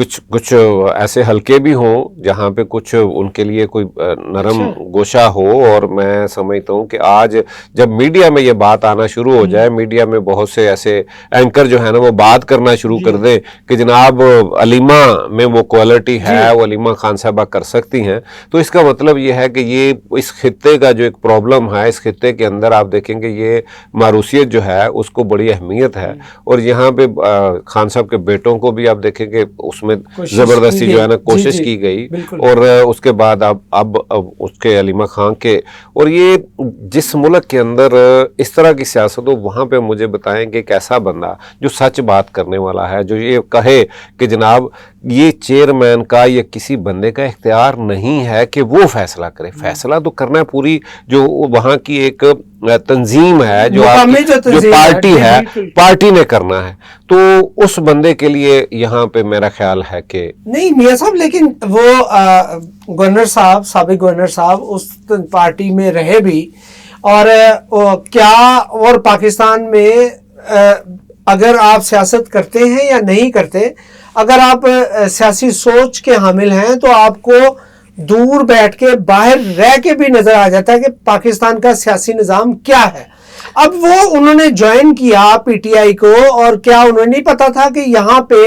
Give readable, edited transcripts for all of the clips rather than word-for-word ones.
کچھ ایسے حلقے بھی ہوں جہاں پہ کچھ ان کے لیے کوئی نرم گوشہ ہو، اور میں سمجھتا ہوں کہ آج جب میڈیا میں یہ بات آنا شروع ہو جائے، میڈیا میں بہت سے ایسے اینکر جو ہے نا وہ بات کرنا شروع کر دیں کہ جناب علیمہ میں وہ کوالٹی ہے، وہ علیمہ خان صاحبہ کر سکتی ہیں، تو اس کا مطلب یہ ہے کہ یہ اس خطے کا جو ایک پرابلم ہے، اس خطے کے اندر آپ دیکھیں گے یہ معروثیت جو ہے اس کو بڑی اہمیت ہے، اور یہاں پہ خان صاحب کے بیٹوں کو بھی آپ دیکھیں کہ اس میں زبردستی جو ہے نا کوشش کی گئی، اور اس کے بعد اب اس کے علیمہ خان کے، اور یہ جس ملک کے اندر اس طرح کی سیاست ہو وہاں پہ مجھے بتائیں کہ ایک ایسا بندہ جو سچ بات کرنے والا ہے، جو یہ کہے کہ جناب یہ چیئرمین کا یا کسی بندے کا اختیار نہیں ہے کہ وہ فیصلہ کرے، فیصلہ تو کرنا ہے پوری جو وہاں کی ایک تنظیم ہے، جو پارٹی ہے، پارٹی نے کرنا ہے، تو اس بندے کے لیے یہاں پہ میرا خیال ہے کہ نہیں میاں صاحب، لیکن وہ گورنر صاحب، سابق گورنر صاحب اس پارٹی میں رہے بھی، اور کیا اور پاکستان میں اگر آپ سیاست کرتے ہیں یا نہیں کرتے، اگر آپ سیاسی سوچ کے حامل ہیں تو آپ کو دور بیٹھ کے باہر رہ کے بھی نظر آ جاتا ہے کہ پاکستان کا سیاسی نظام کیا ہے۔ اب وہ انہوں نے جوائن کیا پی ٹی آئی کو، اور کیا انہوں نے نہیں پتا تھا کہ یہاں پہ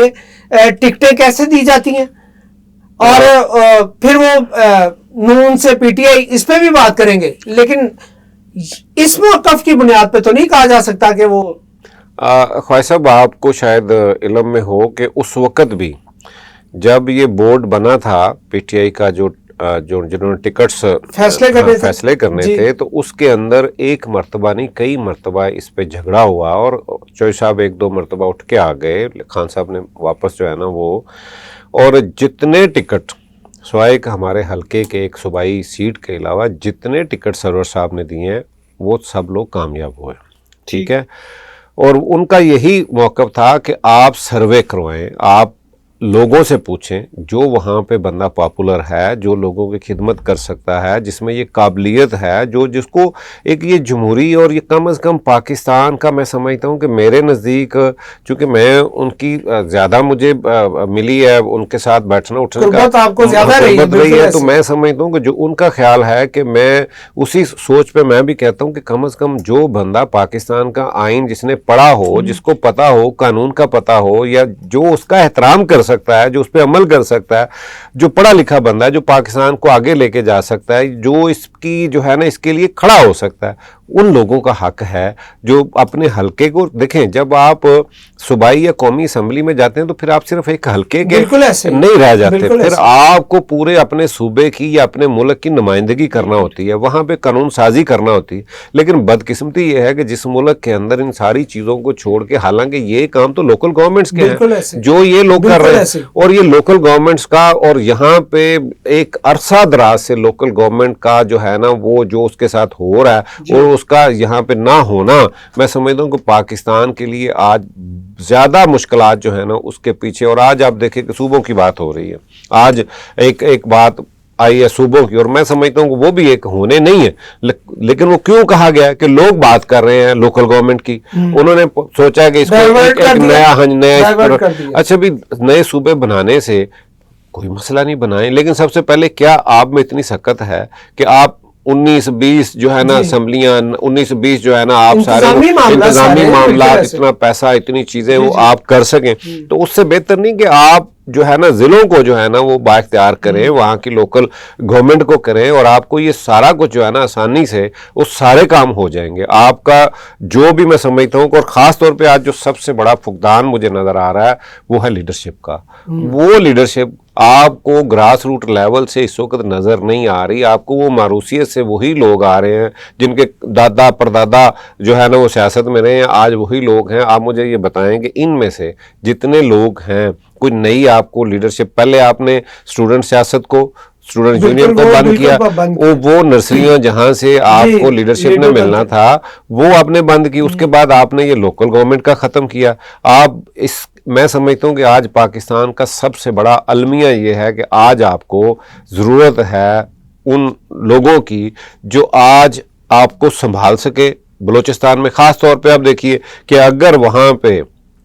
ٹکٹیں کیسے دی جاتی ہیں، اور پھر وہ نون سے پی ٹی آئی اس پہ بھی بات کریں گے، لیکن اس موقف کی بنیاد پہ تو نہیں کہا جا سکتا کہ وہ خواجہ صاحب آپ کو شاید علم میں ہو کہ اس وقت بھی جب یہ بورڈ بنا تھا پی ٹی آئی کا، جنہوں نے ٹکٹس فیصلے کرنے تھے، تو اس کے اندر ایک مرتبہ نہیں کئی مرتبہ اس پہ جھگڑا ہوا، اور چوہے صاحب ایک دو مرتبہ اٹھ کے آ گئے، خان صاحب نے واپس جو ہے نا وہ، اور جتنے ٹکٹ سوائے کہ ہمارے حلقے کے ایک صوبائی سیٹ کے علاوہ جتنے ٹکٹ سرور صاحب نے دیے ہیں وہ سب لوگ کامیاب ہوئے، ٹھیک ہے، اور ان کا یہی موقف تھا کہ آپ سروے کروائیں، آپ لوگوں سے پوچھیں جو وہاں پہ بندہ پاپولر ہے، جو لوگوں کی خدمت کر سکتا ہے، جس میں یہ قابلیت ہے، جس کو ایک یہ جمہوری اور یہ کم از کم پاکستان کا، میں سمجھتا ہوں کہ میرے نزدیک چونکہ میں ان کی زیادہ مجھے ملی ہے، ان کے ساتھ بیٹھنا اٹھنے کا آپ کو زیادہ رہی ہے، تو میں سمجھتا ہوں کہ جو ان کا خیال ہے کہ میں اسی سوچ پہ میں بھی کہتا ہوں کہ کم از کم جو بندہ پاکستان کا آئین جس نے پڑھا ہو، جس کو پتا ہو، قانون کا پتا ہو، یا جو اس کا احترام کر سکتا ہے، جو اس پہ عمل کر سکتا ہے، جو پڑھا لکھا بندہ ہے، جو پاکستان کو آگے لے کے جا سکتا ہے، جو اس کی جو ہے نا اس کے لیے کھڑا ہو سکتا ہے، ان لوگوں کا حق ہے جو اپنے حلقے کو دیکھیں۔ جب آپ صوبائی یا قومی اسمبلی میں جاتے ہیں تو پھر آپ صرف ایک حلقے کے نہیں رہ جاتے، پھر آپ کو پورے اپنے صوبے کی یا اپنے ملک کی نمائندگی کرنا ہوتی ہے، وہاں پہ قانون سازی کرنا ہوتی ہے۔ لیکن بدقسمتی یہ ہے کہ جس ملک کے اندر ان ساری چیزوں کو چھوڑ کے، حالانکہ یہ کام تو لوکل گورنمنٹس کے ہیں جو یہ لوگ کر رہے ہیں، اور یہ لوکل گورنمنٹس کا، اور یہاں پہ ایک عرصہ دراز سے لوکل گورنمنٹ کا جو ہے نا وہ جو اس کے ساتھ ہو رہا ہے، اور اس کا یہاں پہ نہ ہونا، میں سمجھتا ہوں کہ پاکستان کے لیے آج زیادہ مشکلات جو ہے نا اس کے پیچھے۔ اور آج آپ دیکھیں کہ صوبوں کی بات ہو رہی ہے، آج ایک بات آئی ہے صوبوں کی، اور میں سمجھتا ہوں کہ وہ بھی ایک ہونے نہیں ہے، لیکن وہ کیوں کہا گیا ہے کہ لوگ بات کر رہے ہیں لوکل گورنمنٹ کی، انہوں نے سوچا کہ اس کو ایک نیا اچھا بھی نئے صوبے بنانے سے کوئی مسئلہ نہیں بنائیں، لیکن سب سے پہلے کیا آپ میں اتنی سکت ہے کہ آپ 19-20 جو ہے نا اسمبلیاں، 19-20 جو ہے نا آپ سارے انتظامی معاملات، اتنا پیسہ، اتنی چیزیں وہ آپ کر سکیں، تو اس سے بہتر نہیں کہ آپ جو ہے نا ضلعوں کو جو ہے نا وہ با اختیار کریں، وہاں کی لوکل گورنمنٹ کو کریں، اور آپ کو یہ سارا کچھ جو ہے نا آسانی سے وہ سارے کام ہو جائیں گے۔ آپ کا جو بھی میں سمجھتا ہوں، اور خاص طور پہ آج جو سب سے بڑا فقدان مجھے نظر آ رہا ہے وہ ہے لیڈرشپ کا۔ وہ لیڈرشپ آپ کو گراس روٹ لیول سے اس وقت نظر نہیں آ رہی، آپ کو وہ معروثیت سے وہی لوگ آ رہے ہیں جن کے دادا پردادا جو ہے نا وہ سیاست میں رہے ہیں، آج وہی لوگ ہیں۔ آپ مجھے یہ بتائیں کہ ان میں سے جتنے لوگ ہیں کوئی نئی آپ کو لیڈرشپ، پہلے آپ نے اسٹوڈنٹ سیاست کو، اسٹوڈنٹ یونین کو بند کیا، وہ نرسریاں جہاں سے آپ کو لیڈرشپ نے ملنا تھا وہ آپ نے بند کی، اس کے بعد آپ نے یہ لوکل گورنمنٹ کا ختم کیا۔ آپ میں سمجھتا ہوں کہ آج پاکستان کا سب سے بڑا المیہ یہ ہے کہ آج آپ کو ضرورت ہے ان لوگوں کی جو آج آپ کو سنبھال سکے۔ بلوچستان میں خاص طور پہ آپ دیکھیے کہ اگر وہاں پہ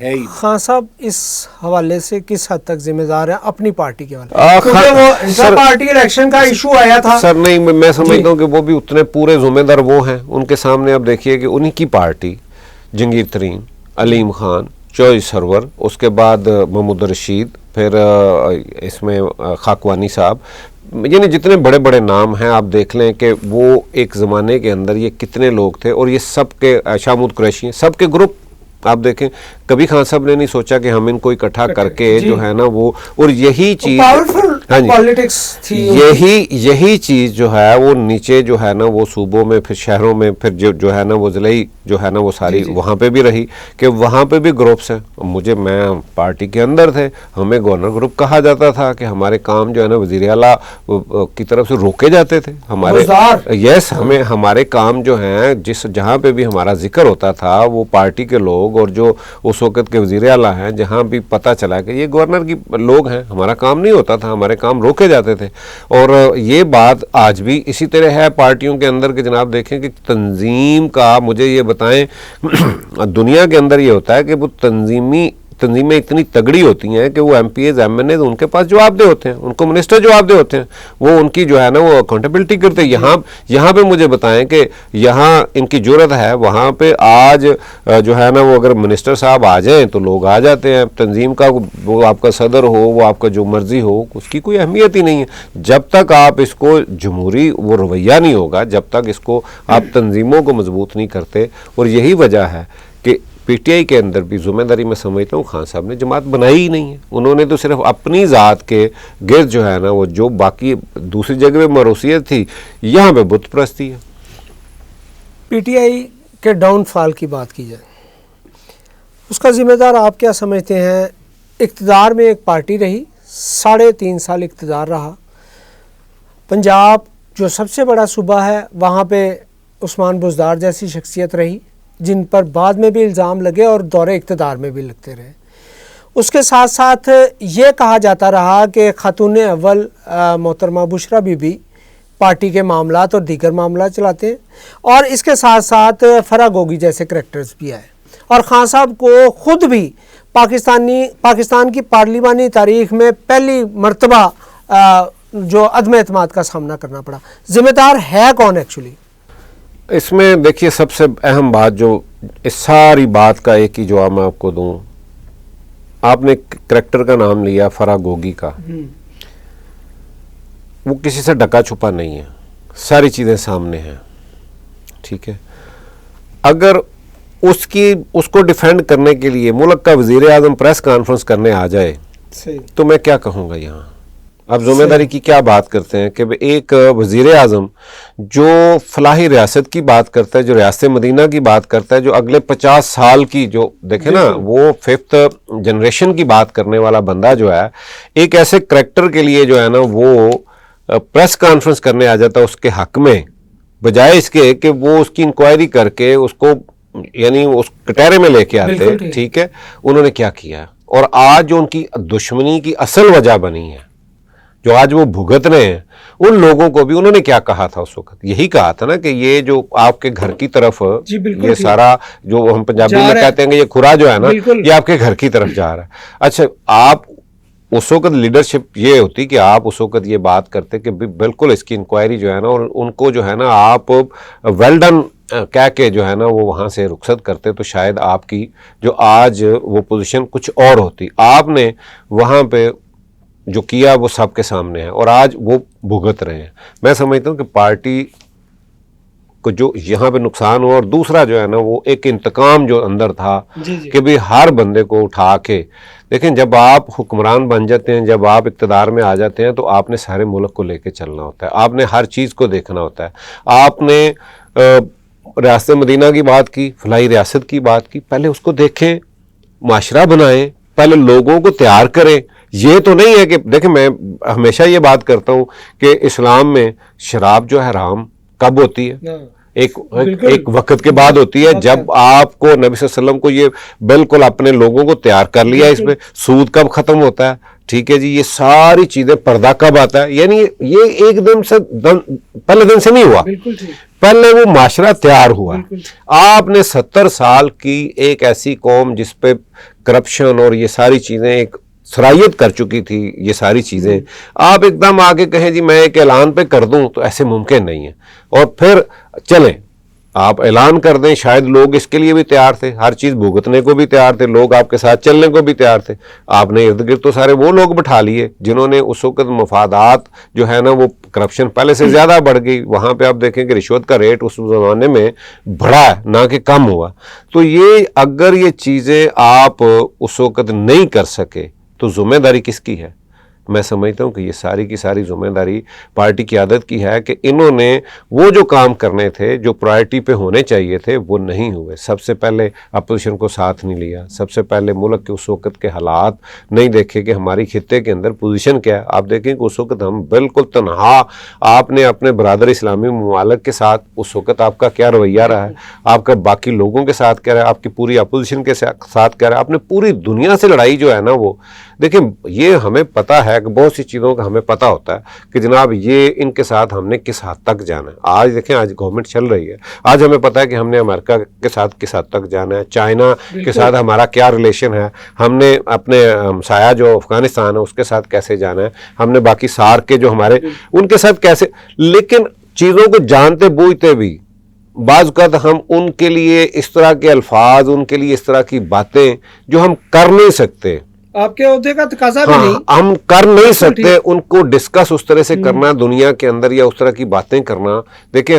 ہے ہی. خان صاحب اس حوالے سے کس حد تک ذمہ دار ہیں اپنی پارٹی کے حوالے خان- کیونکہ وہ سر- پارٹی الیکشن کا ایشو آیا تھا سر نہیں میں سمجھتا ہوں کہ وہ بھی اتنے پورے ذمہ دار وہ ہیں. ان کے سامنے آپ دیکھیے کہ انہی کی پارٹی جنگیر ترین، علیم خان، چوئی سرور، اس کے بعد محمود رشید، پھر اس میں خاکوانی صاحب، یعنی جتنے بڑے بڑے نام ہیں آپ دیکھ لیں کہ وہ ایک زمانے کے اندر یہ کتنے لوگ تھے. اور یہ سب کے شامود قریشی سب کے گروپ آپ دیکھیں. کبھی خان صاحب نے نہیں سوچا کہ ہم ان کو اکٹھا کر کے جو ہے نا وہ، اور یہی چیز ہاں جی پالیٹکس تھی، یہی چیز جو ہے وہ نیچے جو ہے نا وہ صوبوں میں، پھر شہروں میں، پھر جو ہے نا وہ ضلعی جو ہے نا وہ ساری وہاں پہ بھی رہی کہ وہاں پہ بھی گروپس ہیں. میں پارٹی کے اندر تھے، ہمیں گورنر گروپ کہا جاتا تھا کہ ہمارے کام جو ہے نا وزیر اعلیٰ کی طرف سے روکے جاتے تھے ہمارے. یس ہمارے کام جو ہیں جہاں پہ بھی ہمارا ذکر ہوتا تھا وہ پارٹی کے لوگ اور جو اس وقت کے وزیر اعلیٰ ہیں، جہاں بھی پتہ چلا کہ یہ گورنر کی لوگ ہیں، ہمارا کام نہیں ہوتا تھا، ہمارے کام روکے جاتے تھے. اور یہ بات آج بھی اسی طرح ہے پارٹیوں کے اندر کہ جناب دیکھیں کہ تنظیم کا، مجھے یہ بتائیں دنیا کے اندر یہ ہوتا ہے کہ وہ تنظیمیں اتنی تگڑی ہوتی ہیں کہ وہ M P As M N As ان کے پاس جواب دہ ہوتے ہیں، ان کو منسٹر جواب دہ ہوتے ہیں، وہ ان کی جو ہے نا وہ اکاؤنٹیبلٹی کرتے ہیں. یہاں پہ مجھے بتائیں کہ یہاں ان کی جرت ہے، وہاں پہ آج جو ہے نا وہ اگر منسٹر صاحب آ جائیں تو لوگ آ جاتے ہیں. تنظیم کا وہ آپ کا صدر ہو، وہ آپ کا جو مرضی ہو، اس کی کوئی اہمیت ہی نہیں ہے. جب تک آپ اس کو جمہوری وہ رویہ نہیں ہوگا، جب تک اس کو آپ تنظیموں کو مضبوط نہیں کرتے. اور یہی وجہ ہے کہ پی ٹی آئی کے اندر بھی ذمہ داری میں سمجھتا ہوں خان صاحب نے جماعت بنائی ہی نہیں ہے. انہوں نے تو صرف اپنی ذات کے گرد جو ہے نا وہ جو باقی دوسری جگہ پہ موروثیت تھی، یہاں پہ بت پرستی ہے. پی ٹی آئی کے ڈاؤن فال کی بات کی جائے، اس کا ذمہ دار آپ کیا سمجھتے ہیں؟ اقتدار میں ایک پارٹی رہی، 3.5 سال اقتدار رہا. پنجاب جو سب سے بڑا صوبہ ہے، وہاں پہ عثمان بزدار جیسی شخصیت رہی جن پر بعد میں بھی الزام لگے اور دور اقتدار میں بھی لگتے رہے. اس کے ساتھ ساتھ یہ کہا جاتا رہا کہ خاتون اول محترمہ بشرا بی بی پارٹی کے معاملات اور دیگر معاملات چلاتے ہیں، اور اس کے ساتھ ساتھ فرا گوگی جیسے کریکٹرز بھی آئے. اور خان صاحب کو خود بھی پاکستان کی پارلیمانی تاریخ میں پہلی مرتبہ جو عدم اعتماد کا سامنا کرنا پڑا. ذمہ دار ہے کون ایکچولی؟ اس میں دیکھیے سب سے اہم بات جو اس ساری بات کا ایک ہی جواب میں آپ کو دوں، آپ نے کریکٹر کا نام لیا فرا گوگی کا، وہ کسی سے ڈکا چھپا نہیں ہے، ساری چیزیں سامنے ہیں. ٹھیک ہے، اگر اس کو ڈیفینڈ کرنے کے لیے ملک کا وزیر اعظم پریس کانفرنس کرنے آ جائے تو میں کیا کہوں گا یہاں؟ آپ ذمہ داری کی کیا بات کرتے ہیں کہ ایک وزیر اعظم جو فلاحی ریاست کی بات کرتا ہے، جو ریاست مدینہ کی بات کرتا ہے، جو اگلے 50 سال کی جو دیکھیں نا وہ 5th جنریشن کی بات کرنے والا بندہ جو ہے، ایک ایسے کریکٹر کے لیے جو ہے نا وہ پریس کانفرنس کرنے آ جاتا ہے اس کے حق میں، بجائے اس کے کہ وہ اس کی انکوائری کر کے اس کو یعنی اس کٹہرے میں لے کے آتے. ٹھیک ہے، انہوں نے کیا کیا؟ اور آج جو ان کی دشمنی کی اصل وجہ بنی ہے، جو آج وہ بھگت رہے ہیں، ان لوگوں کو بھی انہوں نے کیا کہا تھا اس وقت؟ یہی کہا تھا نا کہ یہ جو آپ کے گھر کی طرف یہ سارا جو ہم پنجابی میں کہتے ہیں کہ یہ کھرا جو ہے نا یہ آپ کے گھر کی طرف جا رہا ہے. اچھا، آپ اس وقت لیڈرشپ یہ ہوتی کہ آپ اس وقت یہ بات کرتے کہ بالکل اس کی انکوائری جو ہے نا، اور ان کو جو ہے نا آپ ویل ڈن کہہ کے جو ہے نا وہ وہاں سے رخصت کرتے تو شاید آپ کی جو آج وہ پوزیشن کچھ اور ہوتی. آپ نے وہاں پہ جو کیا وہ سب کے سامنے ہے اور آج وہ بھگت رہے ہیں. میں سمجھتا ہوں کہ پارٹی کو جو یہاں پہ نقصان ہوا، اور دوسرا جو ہے نا وہ ایک انتقام جو اندر تھا کہ بھی ہر بندے کو اٹھا کے دیکھیں، جب آپ حکمران بن جاتے ہیں، جب آپ اقتدار میں آ جاتے ہیں تو آپ نے سارے ملک کو لے کے چلنا ہوتا ہے، آپ نے ہر چیز کو دیکھنا ہوتا ہے. آپ نے ریاست مدینہ کی بات کی، فلاحی ریاست کی بات کی، پہلے اس کو دیکھیں، معاشرہ بنائیں، پہلے لوگوں کو تیار کریں. یہ تو نہیں ہے کہ دیکھیں، میں ہمیشہ یہ بات کرتا ہوں کہ اسلام میں شراب جو ہے حرام کب ہوتی ہے؟ ایک وقت کے بعد ہوتی ہے، جب آپ کو نبی صلی اللہ علیہ وسلم کو یہ بالکل اپنے لوگوں کو تیار کر لیا. اس میں سود کب ختم ہوتا ہے؟ ٹھیک ہے جی، یہ ساری چیزیں، پردہ کب آتا ہے؟ یعنی یہ ایک دن سے پہلے دن سے نہیں ہوا، پہلے وہ معاشرہ تیار ہوا. آپ نے 70 سال کی ایک ایسی قوم جس پہ کرپشن اور یہ ساری چیزیں ایک سرایت کر چکی تھی یہ ساری چیزیں. آپ ایک دم آگے کہیں جی میں ایک اعلان پہ کر دوں تو ایسے ممکن نہیں ہے. اور پھر چلیں آپ اعلان کر دیں, شاید لوگ اس کے لیے بھی تیار تھے, ہر چیز بھگتنے کو بھی تیار تھے, لوگ آپ کے ساتھ چلنے کو بھی تیار تھے. آپ نے ارد گرد تو سارے وہ لوگ بٹھا لیے جنہوں نے اس وقت مفادات جو ہے نا وہ کرپشن پہلے سے زیادہ بڑھ گئی. وہاں پہ آپ دیکھیں کہ رشوت کا ریٹ اس زمانے میں بڑھا ہے نہ کہ کم ہوا. تو یہ اگر یہ چیزیں آپ اس وقت نہیں کر سکے تو ذمہ داری کس کی ہے؟ میں سمجھتا ہوں کہ یہ ساری کی ساری ذمہ داری پارٹی قیادت کی ہے کہ انہوں نے وہ جو کام کرنے تھے جو پرائرٹی پہ ہونے چاہیے تھے وہ نہیں ہوئے. سب سے پہلے اپوزیشن کو ساتھ نہیں لیا, سب سے پہلے ملک کے اس وقت کے حالات نہیں دیکھے کہ ہماری خطے کے اندر پوزیشن کیا ہے. آپ دیکھیں کہ اس وقت ہم بالکل تنہا, آپ نے اپنے برادر اسلامی ممالک کے ساتھ اس وقت آپ کا کیا رویہ رہا ہے, آپ کا باقی لوگوں کے ساتھ کیا رہا ہے, آپ کی پوری اپوزیشن کے ساتھ کیا رہا ہے, آپ نے پوری دنیا سے لڑائی جو ہے نا وہ دیکھیں. یہ ہمیں پتہ ہے کہ بہت سی چیزوں کا ہمیں پتہ ہوتا ہے کہ جناب یہ ان کے ساتھ ہم نے کس حد تک جانا ہے. آج دیکھیں آج گورنمنٹ چل رہی ہے, آج ہمیں پتہ ہے کہ ہم نے امریکہ کے ساتھ کس حد تک جانا ہے, چائنا کے ساتھ ہمارا کیا ریلیشن ہے, ہم نے اپنے ہمسایہ جو افغانستان ہے اس کے ساتھ کیسے جانا ہے, ہم نے باقی سارک کے جو ہمارے ان کے ساتھ کیسے. لیکن چیزوں کو جانتے بوجھتے بھی بعض اوقات ہم ان کے لیے اس طرح کے الفاظ, ان کے لیے اس طرح کی باتیں جو ہم کر نہیں سکتے, آپ کے عہدے کا تقاضا بھی نہیں, ہم کر نہیں سکتے, ان کو ڈسکس اس طرح سے کرنا دنیا کے اندر یا اس طرح کی باتیں کرنا. دیکھیں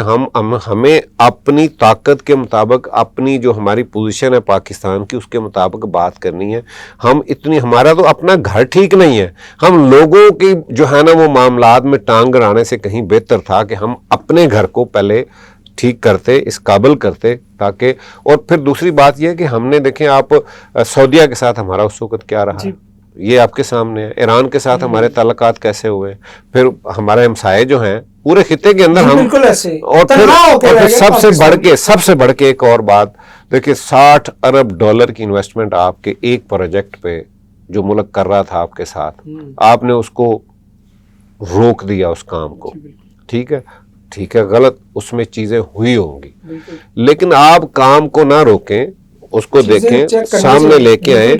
ہمیں اپنی طاقت کے مطابق اپنی جو ہماری پوزیشن ہے پاکستان کی اس کے مطابق بات کرنی ہے. ہم اتنی, ہمارا تو اپنا گھر ٹھیک نہیں ہے, ہم لوگوں کی جو ہے نا وہ معاملات میں ٹانگ اڑانے سے کہیں بہتر تھا کہ ہم اپنے گھر کو پہلے ٹھیک کرتے, اس قابل کرتے تاکہ. اور پھر دوسری بات یہ ہے کہ ہم نے دیکھیں آپ سعودیہ کے ساتھ ہمارا اس وقت کیا رہا ہے, یہ آپ کے سامنے ہے. ایران کے ساتھ ہمارے تعلقات کیسے ہوئے, پھر ہمارے ہمسائے جو ہیں پورے خطے کے اندر ہم, اور پھر سب سے بڑھ کے ایک اور بات دیکھیں, $60 ارب کی انویسٹمنٹ آپ کے ایک پروجیکٹ پہ جو ملک کر رہا تھا آپ کے ساتھ, آپ نے اس کو روک دیا اس کام کو. ٹھیک ہے غلط اس میں چیزیں ہوئی ہوں گی, لیکن آپ کام کو نہ روکیں, اس کو دیکھیں, سامنے لے کے آئیں.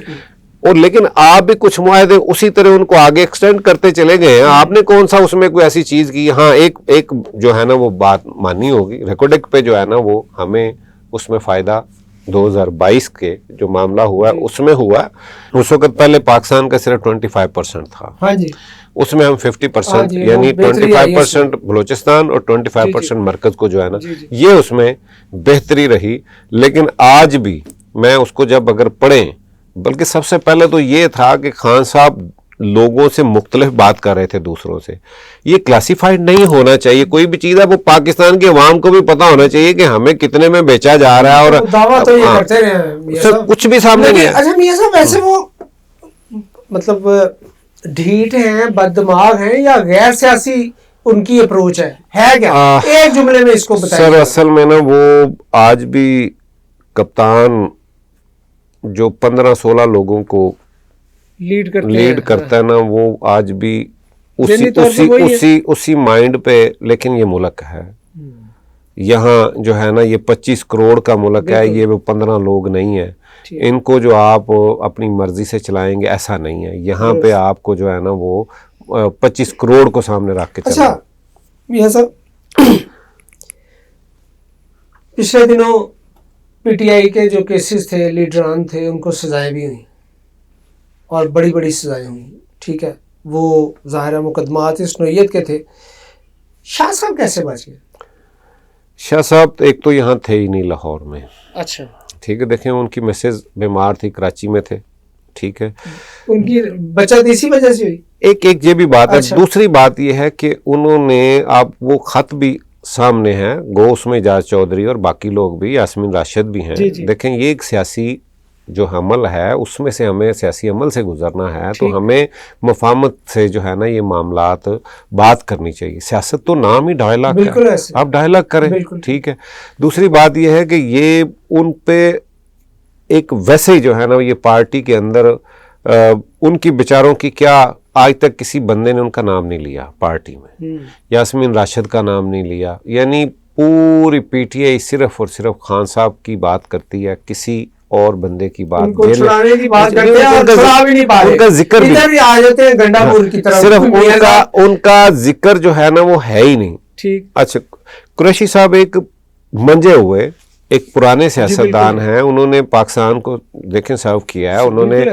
اور لیکن آپ بھی کچھ معاہدے اسی طرح ان کو آگے ایکسٹینڈ کرتے چلے گئے ہیں. آپ نے کون سا اس میں کوئی ایسی چیز کی, ہاں ایک جو ہے نا وہ بات ماننی ہوگی, ریکارڈک پہ جو ہے نا وہ ہمیں اس میں فائدہ 2022 کے جو معاملہ ہوا ہے اس میں ہوا. اس وقت پہلے پاکستان کا صرف 25% تھا, اس میں ہم 50% یعنی 25% بلوچستان اور 25% مرکز کو جو ہے نا یہ اس میں بہتری رہی. لیکن آج بھی میں اس کو جب اگر پڑھیں, بلکہ سب سے پہلے تو یہ تھا کہ خان صاحب لوگوں سے مختلف بات کر رہے تھے دوسروں سے, یہ کلاسیفائڈ نہیں ہونا چاہیے کوئی بھی چیز ہے, وہ پاکستان کے عوام کو بھی پتا ہونا چاہیے کہ ہمیں کتنے میں بیچا جا رہا ہے, اور کچھ بھی سامنے نہیں ہے. اچھا میاں صاحب ویسے وہ مطلب ڈھیٹ ہیں, بد دماغ ہیں, یا غیر سیاسی ان کی اپروچ ہے کیا, ایک جملے میں اس کو بتائیے. سر اصل میں نا وہ آج بھی کپتان جو 15-16 لوگوں کو لیڈ کرتا ہے نا, وہ آج بھی اسی مائنڈ پہ. لیکن یہ ملک ہے, یہاں جو ہے نا یہ 25 کروڑ کا ملک ہے, یہ وہ 15 لوگ نہیں ہیں. ان کو جو آپ اپنی مرضی سے چلائیں گے ایسا نہیں ہے. یہاں پہ آپ کو جو ہے نا وہ 25 کروڑ کو سامنے رکھ کے چلیں. میاں صاحب پچھلے دنوں پی ٹی آئی کے جو کیسز تھے, لیڈران تھے, ان کو سزائیں بھی ہوئیں اور بڑی بڑی سزائیں ہوئیں. ٹھیک ہے, وہ ظاہر مقدمات اس نوعیت کے تھے. شاہ صاحب کیسے بچ گئے؟ شاہ صاحب ایک تو یہاں تھے ہی نہیں لاہور میں. اچھا ٹھیک ہے, دیکھیں ان کی مسز بیمار تھی, کراچی میں تھے. ٹھیک ہے, ان کی بچت اسی وجہ سے ہوئی. ایک یہ بھی بات ہے. دوسری بات یہ ہے کہ انہوں نے, آپ وہ خط بھی سامنے ہیں, گو اس میں اعجاز چودھری اور باقی لوگ بھی, یاسمین راشد بھی ہیں. دیکھیں یہ ایک سیاسی جو عمل ہے اس میں سے ہمیں سیاسی عمل سے گزرنا ہے, تو ہمیں مفاہمت سے جو ہے نا یہ معاملات بات کرنی چاہیے. سیاست تو نام ہی ڈائلاگ ہے, آپ ڈائلاگ کریں. ٹھیک ہے, دوسری بات یہ ہے کہ یہ ان پہ ایک ویسے ہی جو ہے نا یہ پارٹی کے اندر ان کی بیچاروں کی کیا, آج تک کسی بندے نے ان کا نام نہیں لیا پارٹی میں, یاسمین راشد کا نام نہیں لیا. یعنی پوری پی ٹی آئی صرف اور صرف خان صاحب کی بات کرتی ہے, کسی اور بندے کی بات ان کو چھڑانے کی بات کرتے ہیں اور چھڑا بھی نہیں پا رہے، ان کا ذکر بھی ادھر ہی آ جاتے ہیں گنڈا پور کی طرف، صرف ان کا ذکر جو ہے نا وہ ہے ہی نہیں. ٹھیک. اچھا قریشی صاحب ایک منجے ہوئے ایک پرانے سیاستدان ہیں، انہوں نے پاکستان کو دیکھیں سرو کیا ہے، انہوں نے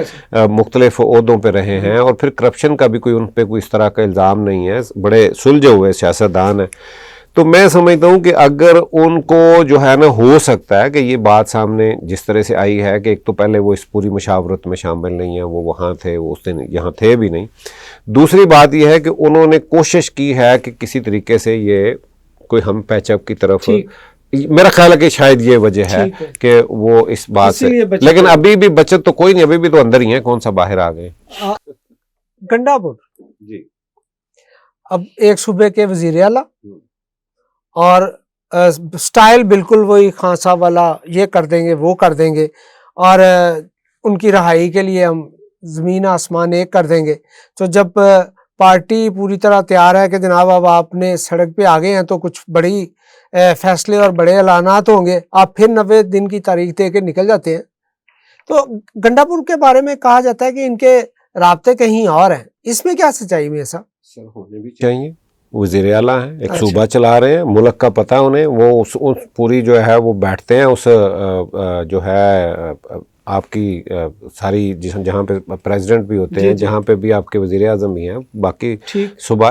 مختلف عہدوں پہ رہے ہیں اور پھر کرپشن کا بھی کوئی ان پہ کوئی اس طرح کا الزام نہیں ہے، بڑے سلجھے ہوئے سیاستدان ہیں. تو میں سمجھتا ہوں کہ اگر ان کو جو ہے نا ہو سکتا ہے کہ یہ بات سامنے جس طرح سے آئی ہے کہ ایک تو پہلے وہ اس پوری مشاورت میں شامل نہیں ہیں، وہ وہاں تھے، وہ اس دن یہاں تھے بھی نہیں. دوسری بات یہ ہے کہ انہوں نے کوشش کی ہے کہ کسی طریقے سے یہ کوئی ہم پیچ اپ کی طرف، میرا خیال ہے کہ شاید یہ وجہ ہے کہ وہ اس بات سے، لیکن ابھی بھی بچت تو کوئی نہیں، ابھی بھی تو اندر ہی ہیں، کون سا باہر آ گئے. گنڈا پور جی اب ایک صوبے کے وزیر اعلیٰ اور سٹائل بالکل وہی خان صاحب والا، یہ کر دیں گے وہ کر دیں گے اور ان کی رہائی کے لیے ہم زمین آسمان ایک کر دیں گے. تو جب پارٹی پوری طرح تیار ہے کہ جناب اب آپ نے سڑک پہ آگے ہیں تو کچھ بڑی فیصلے اور بڑے اعلانات ہوں گے، آپ پھر 90 دن کی تاریخ دے کے نکل جاتے ہیں. تو گنڈا پور کے بارے میں کہا جاتا ہے کہ ان کے رابطے کہیں اور ہیں، اس میں کیا سچائی میں ایسا؟ سر ہونے بھی چاہیے، وزیر اعلیٰ ہیں، ایک صوبہ چلا رہے ہیں، ملک کا پتہ انہیں، وہ اس پوری جو ہے وہ بیٹھتے ہیں اس جو ہے آپ کی ساری جہاں پہ پریزیڈنٹ بھی ہوتے ہیں، جہاں پہ بھی آپ کے وزیر اعظم بھی ہیں، باقی صوبہ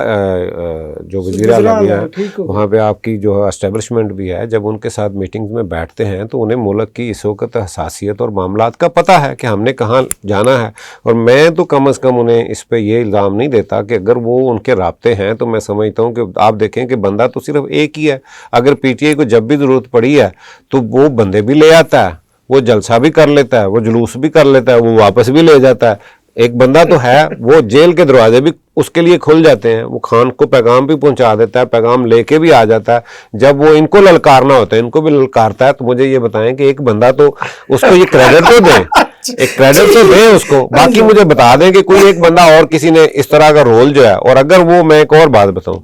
جو وزیر اعلیٰ بھی ہیں، وہاں پہ آپ کی جو اسٹیبلشمنٹ بھی ہے، جب ان کے ساتھ میٹنگز میں بیٹھتے ہیں تو انہیں ملک کی اس وقت حساسیت اور معاملات کا پتہ ہے کہ ہم نے کہاں جانا ہے. اور میں تو کم از کم انہیں اس پہ یہ الزام نہیں دیتا کہ اگر وہ ان کے رابطے ہیں، تو میں سمجھتا ہوں کہ آپ دیکھیں کہ بندہ تو صرف ایک ہی ہے، اگر پی ٹی آئی کو جب بھی ضرورت پڑی ہے تو وہ بندے بھی لے آتا ہے، وہ جلسہ بھی کر لیتا ہے، وہ جلوس بھی کر لیتا ہے، وہ واپس بھی لے جاتا ہے. ایک بندہ تو ہے، وہ جیل کے دروازے بھی اس کے لیے کھل جاتے ہیں، وہ خان کو پیغام بھی پہنچا دیتا ہے، پیغام لے کے بھی آ جاتا ہے. جب وہ ان کو للکارنا ہوتا ہے، ان کو بھی للکارتا ہے. تو مجھے یہ بتائیں کہ ایک بندہ تو اس کو یہ کریڈٹ تو دیں، ایک کریڈٹ تو دیں اس کو. باقی مجھے بتا دیں کہ کوئی ایک بندہ اور کسی نے اس طرح کا رول جو ہے. اور اگر وہ، میں ایک اور بات بتاؤں،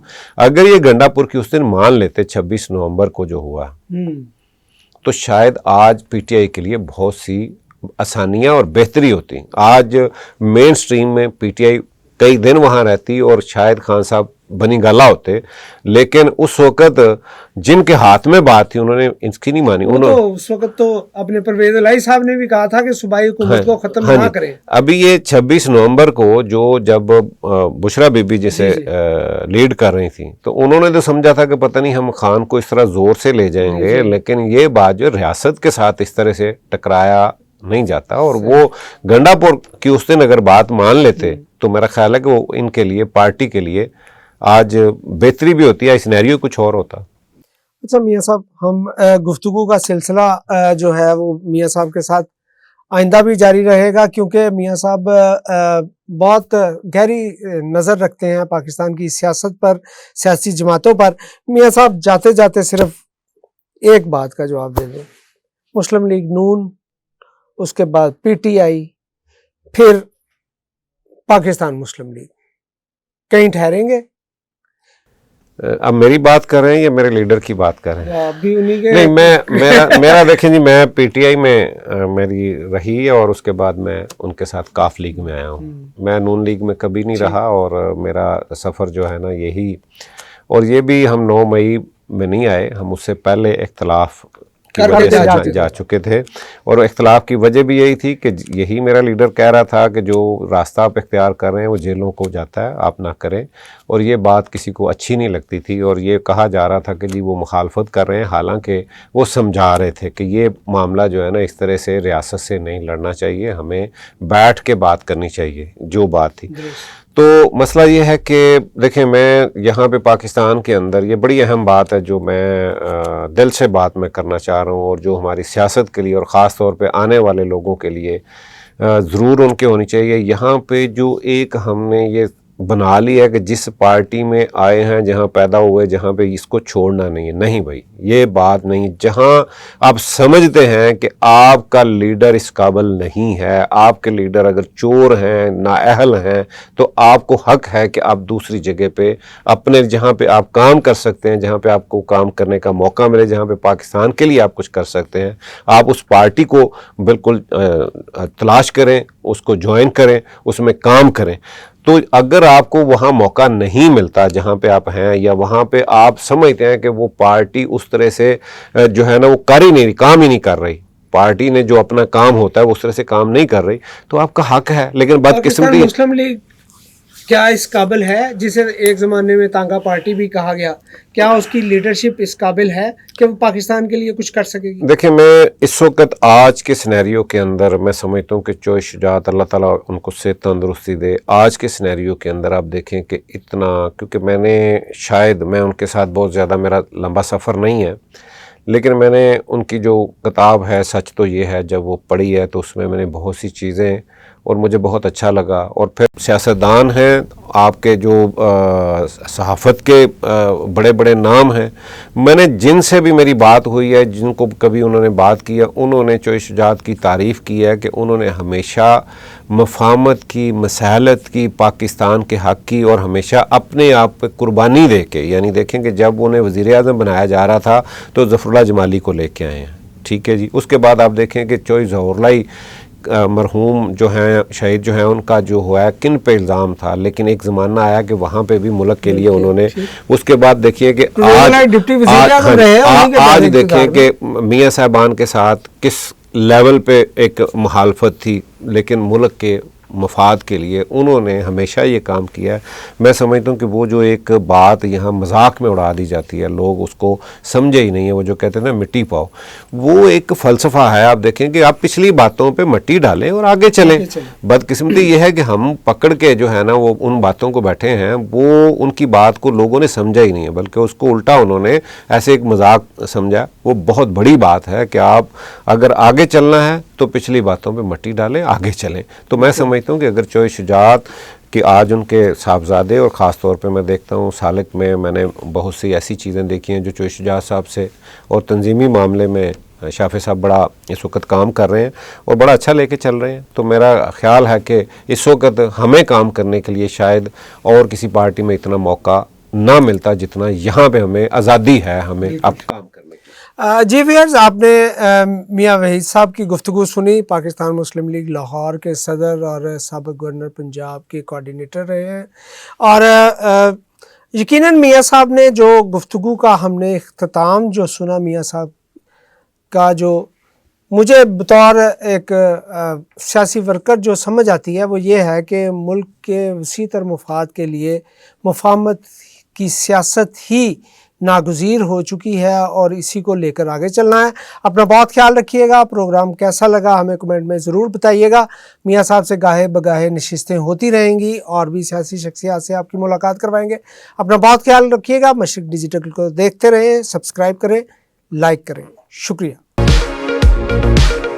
اگر یہ گنڈا پور کی اس دن مان لیتے 26 نومبر کو جو ہوا، تو شاید آج پی ٹی آئی کے لیے بہت سی آسانیاں اور بہتری ہوتی. آج مین سٹریم میں پی ٹی آئی کئی دن وہاں رہتی اور شاید خان صاحب بنی گالا ہوتے، لیکن اس وقت جن کے ہاتھ میں بات تھی انہوں نے اس کی نہیں مانی. اس وقت تو اپنے پرویز الہی صاحب نے بھی کہا تھا کہ صوبائی حکومت کو ختم نہ کریں. ابھی یہ 26 نومبر کو جب بشرا بی بی جسے لیڈ کر رہی تھی، تو انہوں نے تو سمجھا تھا کہ پتہ نہیں ہم خان کو اس طرح زور سے لے جائیں گے، لیکن یہ بات جو ریاست کے ساتھ اس طرح سے ٹکرایا نہیں جاتا. اور وہ گنڈا پور کی اس دن اگر بات مان لیتے تو میرا خیال ہے کہ وہ ان کے لیے، پارٹی کے لیے آج بہتری بھی ہوتی ہے، سینیریو کچھ اور ہوتا. اچھا میاں صاحب، ہم گفتگو کا سلسلہ جو ہے وہ میاں صاحب کے ساتھ آئندہ بھی جاری رہے گا، کیونکہ میاں صاحب بہت گہری نظر رکھتے ہیں پاکستان کی سیاست پر، سیاسی جماعتوں پر. میاں صاحب جاتے جاتے صرف ایک بات کا جواب دے دیں. مسلم لیگ نون، اس کے بعد پی ٹی آئی، پھر پاکستان مسلم لیگ، کہیں ٹھہریں گے؟ اب میری بات کر رہے ہیں یا میرے لیڈر کی بات کر رہے ہیں؟ ابھی انہی کے نہیں، میرا دیکھیں جی، میں پی ٹی آئی میں میری رہی اور اس کے بعد میں ان کے ساتھ کاف لیگ میں آیا ہوں. میں نون لیگ میں کبھی نہیں رہا اور میرا سفر جو ہے نا یہی، اور یہ بھی ہم 9 مئی میں نہیں آئے، ہم اس سے پہلے اختلاف کی وجہ سے جا چکے تھے. اور اختلاف کی وجہ بھی یہی تھی کہ یہی میرا لیڈر کہہ رہا تھا کہ جو راستہ آپ اختیار کر رہے ہیں وہ جیلوں کو جاتا ہے، آپ نہ کریں. اور یہ بات کسی کو اچھی نہیں لگتی تھی اور یہ کہا جا رہا تھا کہ جی وہ مخالفت کر رہے ہیں، حالانکہ وہ سمجھا رہے تھے کہ یہ معاملہ جو ہے نا اس طرح سے ریاست سے نہیں لڑنا چاہیے، ہمیں بیٹھ کے بات کرنی چاہیے جو بات تھی. تو مسئلہ یہ ہے کہ دیکھیں، میں یہاں پہ پاکستان کے اندر یہ بڑی اہم بات ہے جو میں دل سے بات میں کرنا چاہ رہا ہوں، اور جو ہماری سیاست کے لیے اور خاص طور پہ آنے والے لوگوں کے لیے ضرور ان کے ہونی چاہیے. یہاں پہ جو ایک ہم نے یہ بنا لی ہے کہ جس پارٹی میں آئے ہیں، جہاں پیدا ہوئے، جہاں پہ اس کو چھوڑنا نہیں ہے. نہیں بھائی، یہ بات نہیں. جہاں آپ سمجھتے ہیں کہ آپ کا لیڈر اس قابل نہیں ہے، آپ کے لیڈر اگر چور ہیں، نااہل ہیں، تو آپ کو حق ہے کہ آپ دوسری جگہ پہ اپنے جہاں پہ آپ کام کر سکتے ہیں، جہاں پہ آپ کو کام کرنے کا موقع ملے، جہاں پہ پاکستان کے لیے آپ کچھ کر سکتے ہیں، آپ اس پارٹی کو بالکل تلاش کریں، اس کو جوائن کریں، اس میں کام کریں. تو اگر آپ کو وہاں موقع نہیں ملتا جہاں پہ آپ ہیں، یا وہاں پہ آپ سمجھتے ہیں کہ وہ پارٹی اس طرح سے جو ہے نا وہ کر ہی نہیں رہی، کام ہی نہیں کر رہی، پارٹی نے جو اپنا کام ہوتا ہے وہ اس طرح سے کام نہیں کر رہی، تو آپ کا حق ہے. لیکن پاکستان بدقسمتی مسلم لیگ کیا اس قابل ہے، جسے ایک زمانے میں تانگا پارٹی بھی کہا گیا، کیا اس کی لیڈرشپ اس قابل ہے کہ وہ پاکستان کے لیے کچھ کر سکے گی؟ دیکھیں، میں اس وقت آج کے سینیریو کے اندر میں سمجھتا ہوں کہ چوئی شجاعت، اللہ تعالیٰ ان کو صحت تندرستی دے، آج کے سینیریو کے اندر آپ دیکھیں کہ اتنا، کیونکہ میں ان کے ساتھ بہت زیادہ میرا لمبا سفر نہیں ہے، لیکن میں نے ان کی جو کتاب ہے سچ تو یہ ہے، جب وہ پڑھی ہے تو اس میں نے بہت سی چیزیں، اور مجھے بہت اچھا لگا. اور پھر سیاستدان ہیں آپ کے جو صحافت کے بڑے بڑے نام ہیں، میں نے جن سے بھی میری بات ہوئی ہے، جن کو کبھی انہوں نے بات کیا، انہوں نے چوئی شجاعت کی تعریف کی ہے کہ انہوں نے ہمیشہ مفاہمت کی، مسالت کی، پاکستان کے حق کی، اور ہمیشہ اپنے آپ پہ قربانی دے کے، یعنی دیکھیں کہ جب انہیں وزیر اعظم بنایا جا رہا تھا تو ظفر اللہ جمالی کو لے کے آئے ہیں. ٹھیک ہے جی. اس کے بعد آپ دیکھیں کہ چوئی ظہور اللہ مرحوم جو ہیں، شہید جو ہیں، ان کا جو ہوا ہے کن پہ الزام تھا، لیکن ایک زمانہ آیا کہ وہاں پہ بھی ملک کے لیے انہوں نے، اس کے بعد دیکھیے کہ آج دیکھیں کہ میاں صاحبان کے ساتھ کس لیول پہ ایک مخالفت تھی، لیکن ملک کے مفاد کے لیے انہوں نے ہمیشہ یہ کام کیا ہے. میں سمجھتا ہوں کہ وہ جو ایک بات یہاں مذاق میں اڑا دی جاتی ہے، لوگ اس کو سمجھے ہی نہیں ہے، وہ جو کہتے ہیں نا مٹی پاؤ، وہ ایک فلسفہ ہے. آپ دیکھیں کہ آپ پچھلی باتوں پہ مٹی ڈالیں اور آگے چلیں. بدقسمتی یہ ہے کہ ہم پکڑ کے جو ہے نا وہ ان باتوں کو بیٹھے ہیں، وہ ان کی بات کو لوگوں نے سمجھا ہی نہیں ہے، بلکہ اس کو الٹا انہوں نے ایسے ایک مذاق سمجھا. وہ بہت بڑی بات ہے کہ آپ اگر آگے چلنا ہے تو پچھلی باتوں پہ مٹی ڈالیں، آگے چلیں. تو میں سمجھتا ہوں کہ اگر چوئی شجاعت کہ آج ان کے صاحبزادے، اور خاص طور پہ میں دیکھتا ہوں سالک میں نے بہت سی ایسی چیزیں دیکھی ہیں جو چوئی شجاعت صاحب سے، اور تنظیمی معاملے میں شافع صاحب بڑا اس وقت کام کر رہے ہیں اور بڑا اچھا لے کے چل رہے ہیں. تو میرا خیال ہے کہ اس وقت ہمیں کام کرنے کے لیے شاید اور کسی پارٹی میں اتنا موقع نہ ملتا جتنا یہاں پہ ہمیں آزادی ہے، ہمیں اب کام کرنے کی. جی ویئرز، آپ نے میاں وحید صاحب کی گفتگو سنی. پاکستان مسلم لیگ لاہور کے صدر اور سابق گورنر پنجاب کے کوارڈینیٹر رہے ہیں، اور یقیناً میاں صاحب نے جو گفتگو کا ہم نے اختتام جو سنا، میاں صاحب کا جو مجھے بطور ایک سیاسی ورکر جو سمجھ آتی ہے، وہ یہ ہے کہ ملک کے وسیع تر مفاد کے لیے مفاہمت کی سیاست ہی ناگزیر ہو چکی ہے، اور اسی کو لے کر آگے چلنا ہے. اپنا بہت خیال رکھیے گا. پروگرام کیسا لگا ہمیں کمنٹ میں ضرور بتائیے گا. میاں صاحب سے گاہے بگاہے نشستیں ہوتی رہیں گی، اور بھی سیاسی شخصیات سے آپ کی ملاقات کروائیں گے. اپنا بہت خیال رکھیے گا. مشرق ڈیجیٹل کو دیکھتے رہیں، سبسکرائب کریں، لائک کریں. شکریہ.